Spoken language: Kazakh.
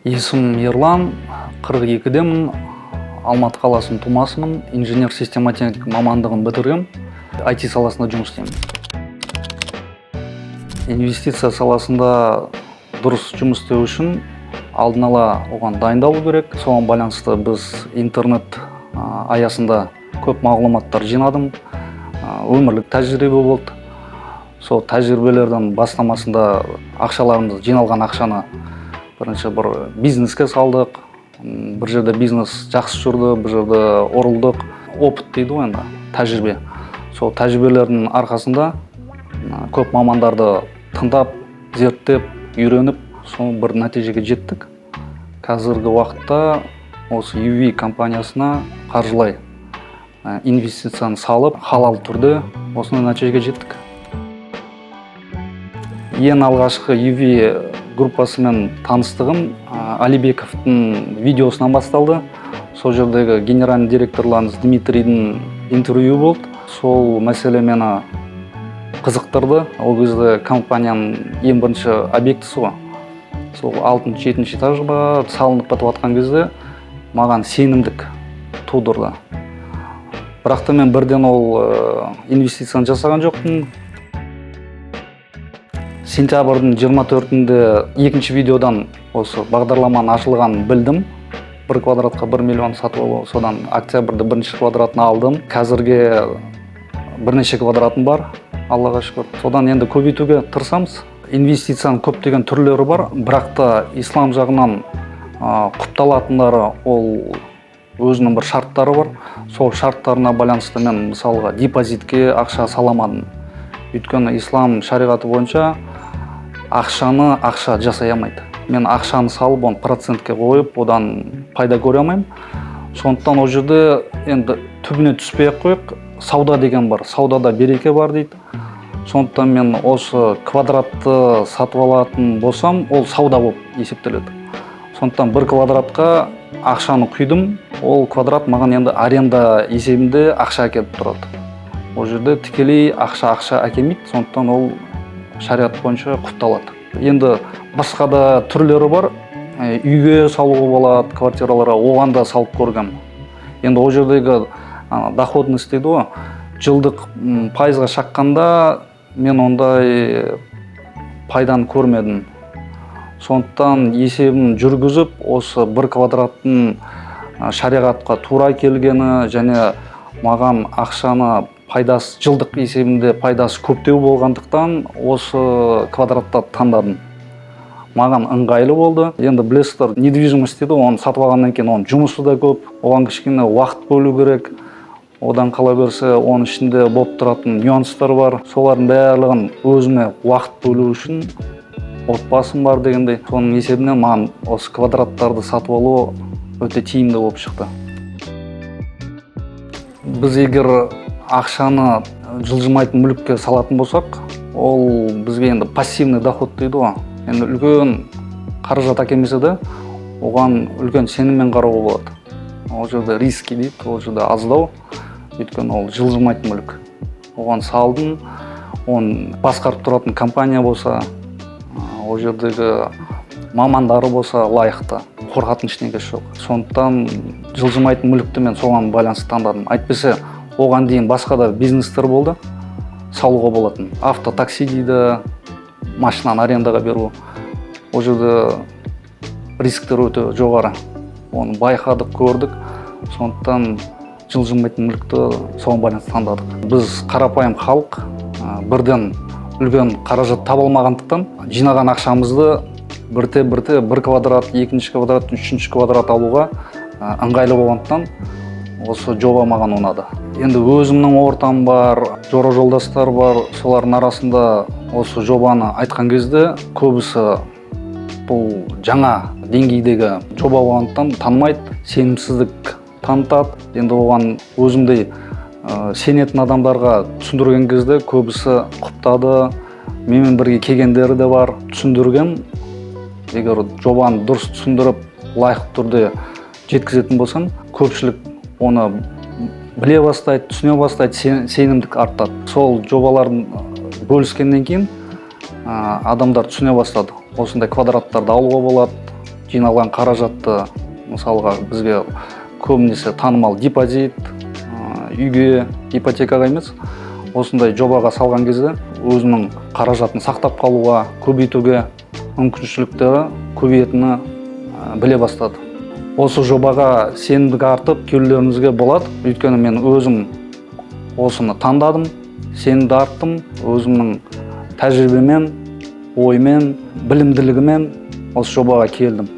Есімім Ерлан, 42-демін, Алматы қаласының тумасымын, инженер-система техник мамандығын бітіргем, IT саласында жұмыс істеймін. Инвестиция саласында дұрыс жұмыс істеу үшін алдын ала оған дайындалу керек. Соған байланысты біз интернет аясында көп мағлұматтар жинадым, өмірлік тәжірибе болды. Сол тәжірибелердің бастамасында жиналған ақшаны бірінші бір бизнеске салдық. Бір жерде бизнес жақсы жүрді, бір жерде орылдық. Опыт дейді ғой енді, тәжірибе. Сол тәжірибелердің арқасында көп мамандарды тыңдап, зерттеп, үйреніп, сол бір нәтижеге жеттік. Қазіргі уақытта осы UV компаниясына қаржылай инвестицияны салып, халал түрде осындай нәтижеге жеттік. Ең алғашқы UV группасымен таныстығым Алибековтың видеосынан басталды. Сол жердегі генеральный директорларымыз Дмитрийдің интервью болды. Сол мәселе мені қызықтырды. Ол кезде компанияның ең бірінші объектісі ғой. Сол 6-7 этажға салынып бітіп жатқан кезде маған сенімдік тудырды. Бірақ та мен бірден ол инвестицияны жасаған жоқпын. Сентябрьдің 24-інде екінші видеодан осы бағдарламаның ашылғанын білдім. 1 квадратқа 1 миллион сатып алу. Содан октябрьде бірінші квадратын алдым. Қазірге бірнеше квадратым бар, Аллаға шүкір. Содан енді көбейтуге тырысамыз. Инвестицияның көптеген түрлері бар, бірақ та ислам жағынан құпталатындары ол өзінің бір шарттары бар. Сол шарттарына байланысты мен мысалға депозитке ақша саламадым. Өйткені ислам шариғаты бойынша ақшаны ақша жасай алмайды. Мен ақшаны салып, оны процентке қойып, одан пайда көре алмаймын. Сондықтан ол жерде енді түбіне түспей қойық, сауда деген бар, саудада береке бар дейді. Сондықтан мен осы квадратты сатып алатын болсам, ол сауда болып есептеледі. Сондықтан 1 квадратқа ақшаны құйдым, ол квадрат маған енді аренда есебінде ақша әкеліп тұрады. Ол жерде тікелей ақша әкелмейді, сондықтан ол шариғат бойынша құпталады. Енді басқа да түрлері бар, үйге салуға болады, квартираларға, оған да салып көргем. Енді ол жердегі доходность дейді ғой, жылдық пайызға шаққанда мен ондай пайданы көрмедім. Сондықтан есебін жүргізіп, осы 1 квадраттың шариғатқа тура келгені және маған ақшаны жылдық есебінде пайдасы көптеу болғандықтан осы квадратта таңдадым. Маған ыңғайлы болды. Енді білесіздер, недвижимость дейді, оны сатып алғаннан кейін оның жұмысы да көп, оған кішкене уақыт бөлу керек. Одан қала берсе, оның ішінде болып тұратын нюанстар бар. Солардың барлығын өзіме уақыт бөлу үшін отбасым бар дегендей. Соның есебінен маған осы квадраттарды сатып алу өте тиімді болып шықты. Біз егер ақшаны жылжымайтын мүлікке салатын болсақ, ол бізге енді пассивный доход дейді ғой. Енді үлкен қаражат әкелмесе де, оған үлкен сеніммен қарауға болады. Ол жерде риски дейді, ол жерде аздау, өйткені ол жылжымайтын мүлік. Оған салдым, оны басқарып тұратын компания болса, ол жердегі мамандары болса лайықты, қорқатын ештеңе жоқ. Сондықтан жылжымайтын мүлікті мен соған байланысты таңдадым. Әйтпесе оған дейін басқа да бизнестер болды, салуға болатын. Автотакси дейді, машинаны арендаға беру. Ол жерде рисктер өте жоғары. Оны байқадық, көрдік. Сондықтан жылжымайтын мүлікті соған байланысты таңдадық. Біз қарапайым халық, бірден үлкен қаражат таба алмағандықтан жинаған ақшамызды бірте 1 квадрат, 2 квадрат, 3 квадрат алуға ыңғайлы болғандықтан осы жоба маған ұнады. Енді өзімнің ортам бар, жолдастар бар, солардың арасында осы жобаны айтқан кезде көбісі бұл жаңа деңгейдегі жоба болғандықтан танымайды, сенімсіздік танытады. Енді оған өзімдей сенетін адамдарға түсіндірген кезде көбісі құптады, менімен бірге келгендері де бар. Түсіндірген, егер жобаны дұрыс түсіндіріп, лайықты түрде жеткізетін болсам, көпшілік оны біле бастайды, түсіне бастайды, сенімдік артады. Сол жобалардың бөліскеннен кейін адамдар түсіне бастады. Осындай квадраттарды алуға болады, жиналған қаражатты мысалға бізге көбінесе танымал депозит, үйге, ипотекаға емес, осындай жобаға салған кезде өзінің қаражатын сақтап қалуға, көбейтуге мүмкіншіліктері көбейетіні біле бастады. Осы жобаға сенімдік артып келулеріңізге болады, өйткені мен өзім осыны таңдадым, сенімді арттым, өзімнің тәжірибемен, оймен, білімділігімен осы жобаға келдім.